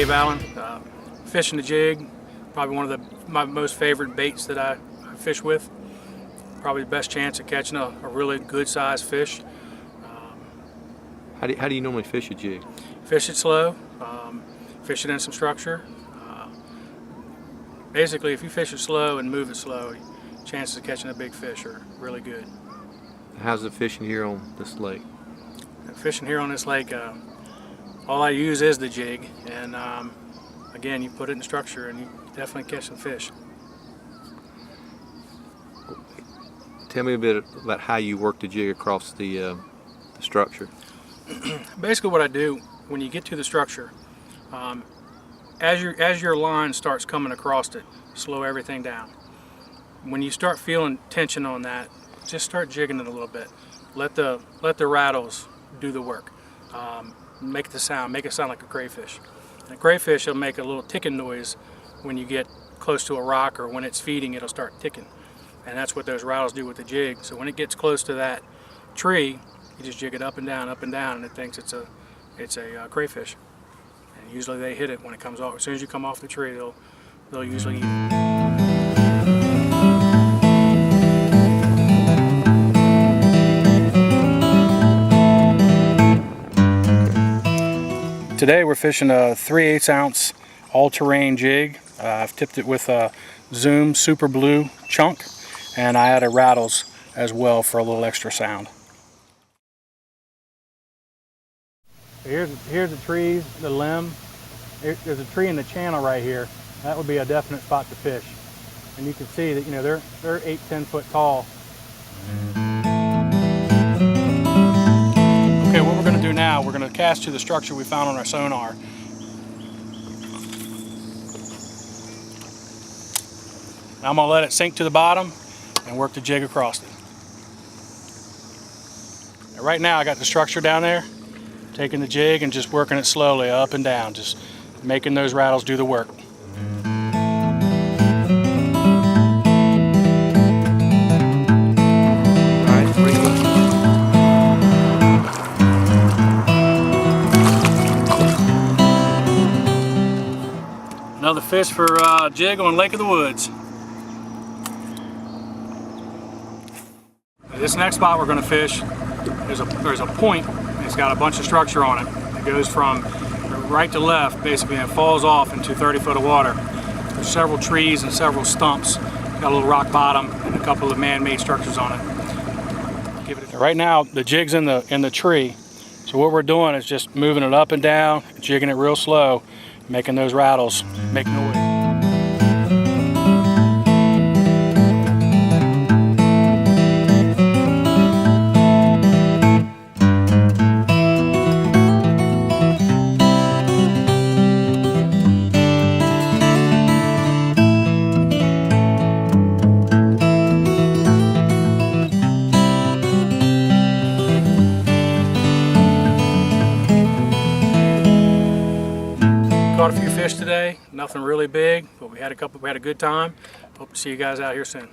Dave Allen. Fishing the jig, probably one of my most favorite baits that I fish with. Probably the best chance of catching a really good sized fish. How do you normally fish a jig? Fish it slow, fish it in some structure. Basically, if you fish it slow and move it slow, chances of catching a big fish are really good. How's the fishing here on this lake? Fishing here on this lake, all I use is the jig, and again, you put it in structure and you definitely catch some fish. Tell me a bit about how you work the jig across the structure. Basically what I do when you get to the structure, as your line starts coming across it, slow everything down. When you start feeling tension on that, just start jigging it a little bit. Let the rattles do the work. Make it sound like a crayfish. And a crayfish will make a little ticking noise when you get close to a rock, or when it's feeding, it'll start ticking. And that's what those rattles do with the jig. So when it gets close to that tree, you just jig it up and down, and it thinks it's a crayfish. And usually they hit it when it comes off. As soon as you come off the tree, they'll usually eat it. Today we're fishing a 3/8 ounce all-terrain jig. I've tipped it with a Zoom Super Blue chunk, and I added rattles as well for a little extra sound. Here's the trees, the limb. There's a tree in the channel right here. That would be a definite spot to fish. And you can see that, you know, they're 8-10 foot tall. Okay, what we're going to do now, we're going to cast to the structure we found on our sonar. Now I'm going to let it sink to the bottom and work the jig across it. And right now I got the structure down there, taking the jig and just working it slowly up and down, just making those rattles do the work. Another fish for jig on Lake of the Woods. This next spot we're going to fish, there's a point, and it's got a bunch of structure on it. It goes from right to left, basically, and it falls off into 30 foot of water. There's several trees and several stumps. Got a little rock bottom and a couple of man-made structures on it. Right now, the jig's in the tree, so what we're doing is just moving it up and down, jigging it real slow, making those rattles make noise. Caught a few fish today, nothing really big, but we had a good time. Hope to see you guys out here soon.